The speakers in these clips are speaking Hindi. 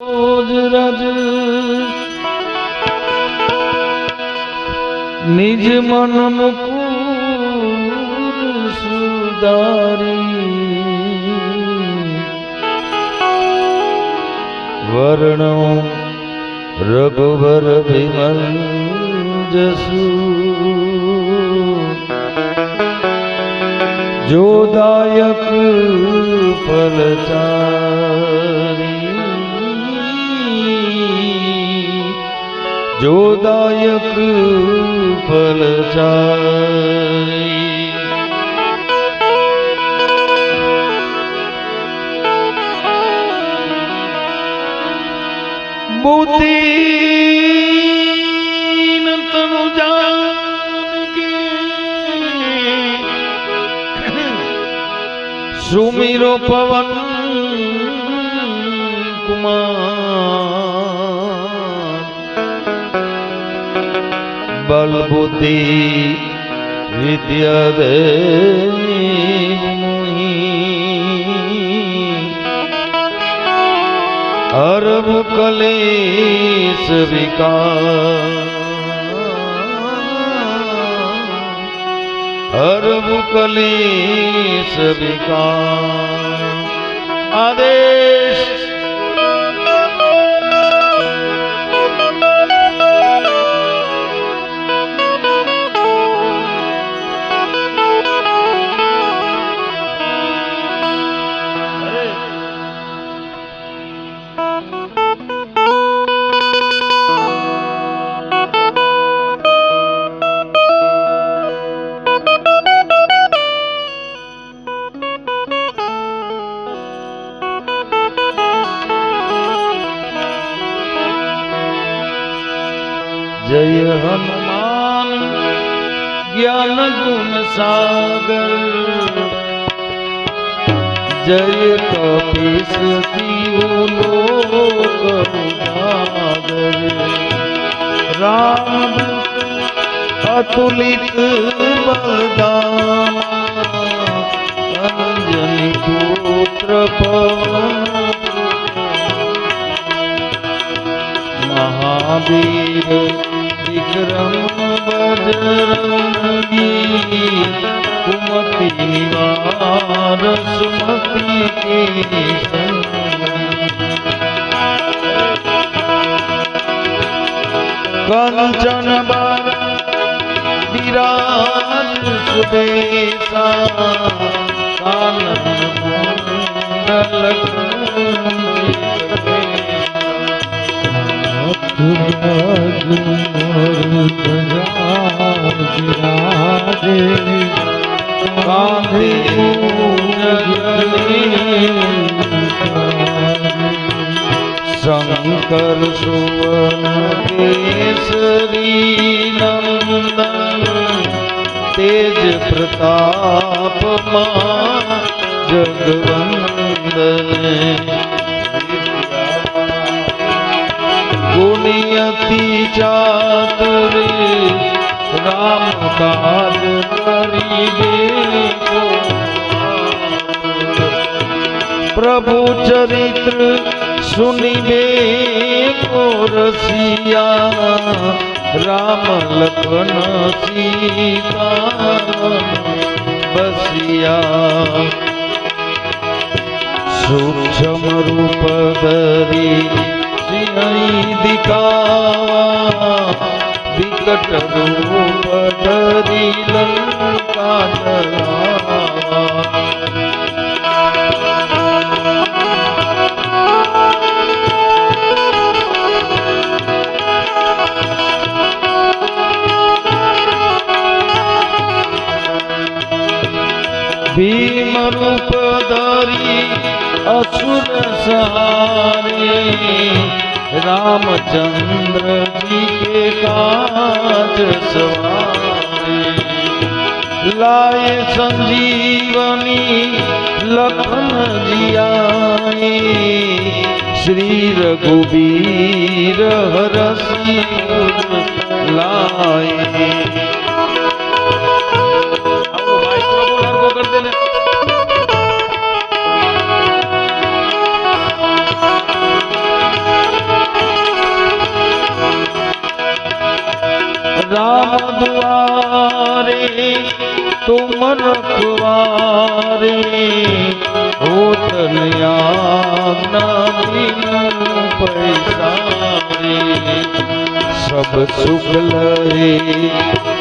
રજ નિજ મન મુકુર સુધારી વર્ણો રઘુવર વિમલ જસુ જોદાયક ફલચારી જોદાયક ફલચારી બુદ્ધિ તનુ જાન કે સુમિરો પવન કુમાર બલ બુદ્ધિ વિદ્યા દેવ અરબ કલેશ વિકાર અરબ કલેશ વિકાર આદેશ जय हनुमान ज्ञान गुण सागर जय कपीस तिहु लोक उजागर राम अतुलित बलदामा अंजनी पुत्र पवन महावीर विक्रम बजरंगी कुमति निवार सुमति के कंचन बरन विराज सुबेसा कानन कुंडल शंकर सुवन केसरी नंदन तेज प्रताप मां जगवंदन गुणियति चातुरी राम काज करिबे प्रभु चरित्र सुनिबे को रसिया राम लखन सीता बसिया सूक्ष्म रूप धरी दिखावा विकट रूप धरी लंका जलावा भीम रूप धरी असुर सहारे रामचंद्र जी के काज सवारे लाए संजीवनी लखन जियाए श्री रघुबीर हरषि लाए राम दुआरे तुम रखवारे, होत न आज्ञा बिनु पैसारे। सब सुख लहे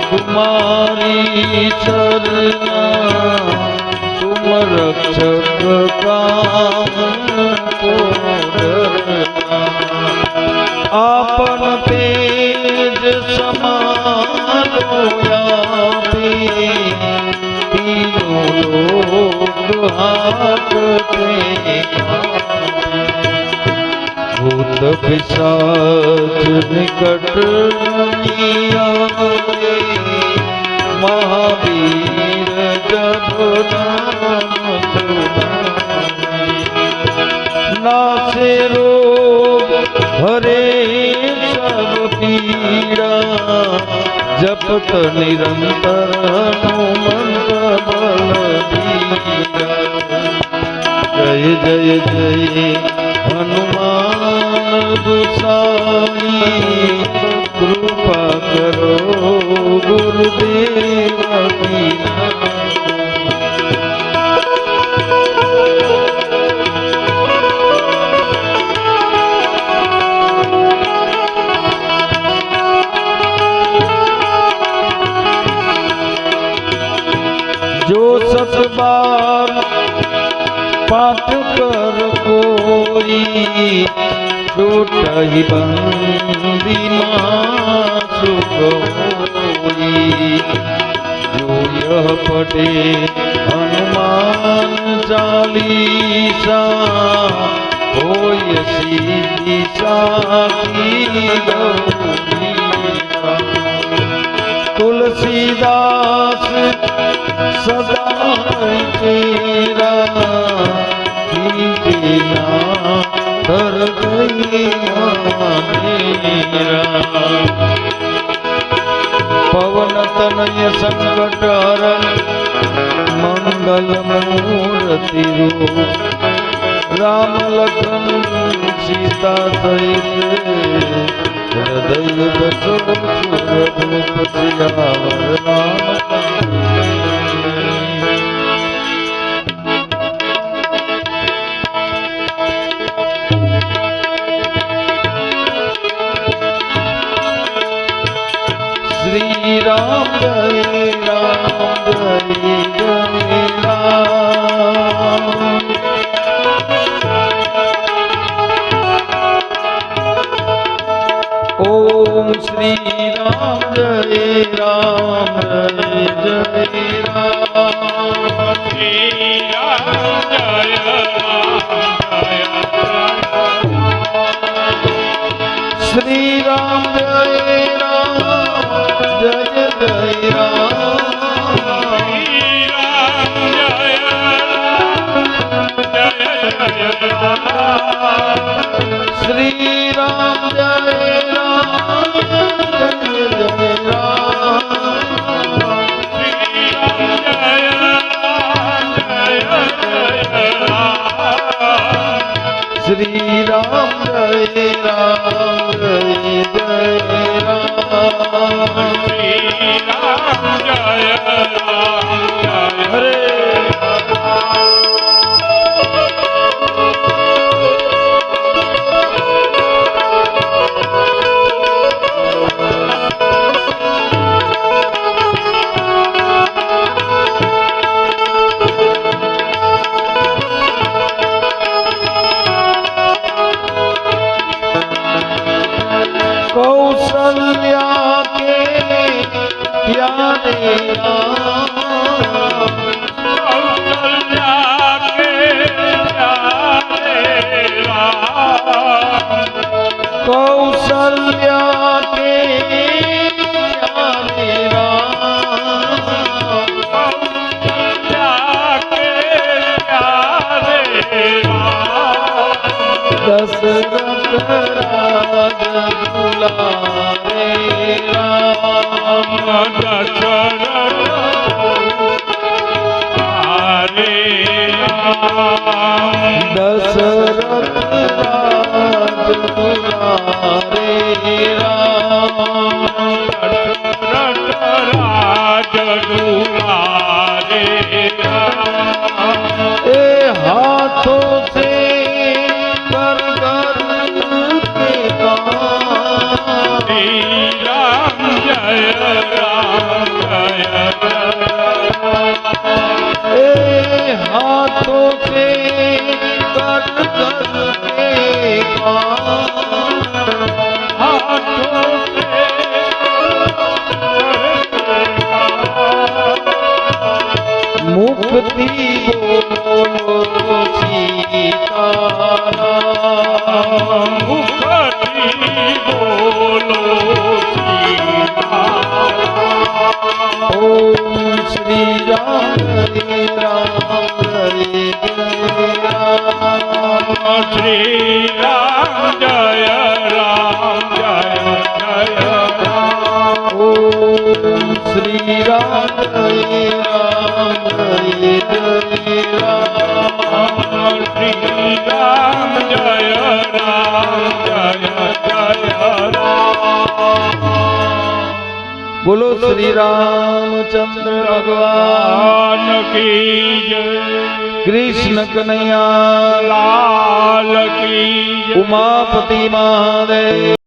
तुम्हारी चरना, तुम रक्षक काम को डरना। आपन तेज समालो आपे, तीनों लोग हाकते कांपे। भूत पिशाच निकट नहीं आवे, महावीर जब नाम सुनावे। नासे रोग हरे सब पीड़ा, जपत निरंतर हनुमंत बलबीरा। जय जय जय हनुमान गोसाई, कृपा करो गुरुदेव की नाई। जो 7 बार पाठ कर कोई, छूटहि बंदी सुख होई। जो यह पढ़े हनुमान चालीसा, होय सीधी साखी गौरीसा। तुलसीदास सदा तेरा, धर गई मेरा। पवन तनय संकट हरण, मंगल मूर्ति रूप। राम लखन सीता सहित, हृदय बसो सुरभूप। सियावर रामचंद्र। श्री राम जय राम जय जय राम। ओम श्री राम जय राम जय जय राम। श्री राम जय राम श्री राम जय राम जय जय राम। श्री राम जय राम जय जय राम। श्री राम जय राम जय जय राम। श्री राम जय राम हरे। कौशल्या के प्यारे राम। कौशल्या के प्यारे राम। कौशल्या के प्यारे राम। कौशल्या के प्यारे राम। दशरथ राज दुलारे राम। दशरथ हरे राम। दशरथ राज दुलारे राम। શ્રી રામ જય રામ જય જય રામ ઓમ શ્રી રામ જય રામ જય જય રામ શ્રી રામ જય રામ જય જય રામ બોલો શ્રી રામચંદ્ર ભગવાન કી જય કૃષ્ણ કનૈયા લાલ કી જય ઉમાપતિ મહાદેવ